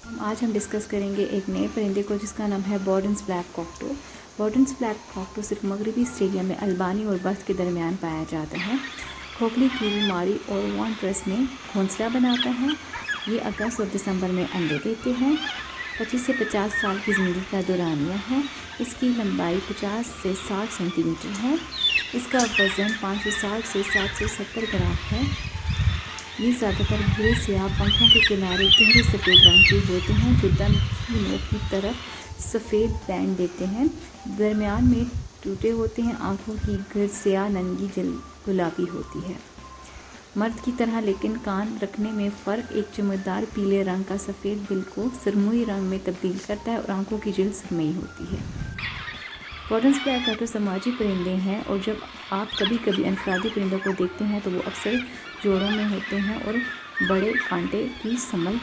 आज हम डिस्कस करेंगे एक नए परिंदे को जिसका नाम है बॉर्डन्स ब्लैक कॉकटो। बॉर्डन्स ब्लैक कॉकटो सिर्फ मगरबी ऑस्ट्रेलिया में अल्बानी और बर्थ के दरमियान पाया जाता है। खोखली कील मारी और वॉन्ट्रस में घोंसला बनाता है। ये अगस्त और दिसंबर में अंडे देते हैं। 25 से 50 साल की ज़िंदगी का दौरानिया है। इसकी लंबाई 50 से 60 सेंटीमीटर है। इसका वज़न 560 से 770 ग्राम है। ये ज़्यादातर भूरे स्याह पंखों के किनारे गहरे सफ़ेद रंग के होते हैं जो दम की नोक की तरफ सफ़ेद बैंड देते हैं। दरमियान में टूटे होते हैं। आँखों की गर्द स्याह नंगी जल गुलाबी होती है मर्द की तरह, लेकिन कान रखने में फ़र्क एक चमकदार पीले रंग का सफ़ेद बिल को सुरमई रंग में तब्दील करता है और आँखों की जल्द सुरमई होती है। बॉर्डन्स ब्लैक कॉकटो समाजी परिंदे हैं और जब आप कभी कभी अनफरादी परिंदों को देखते हैं तो वो अक्सर जोड़ों में होते हैं और बड़े कांटे की संभल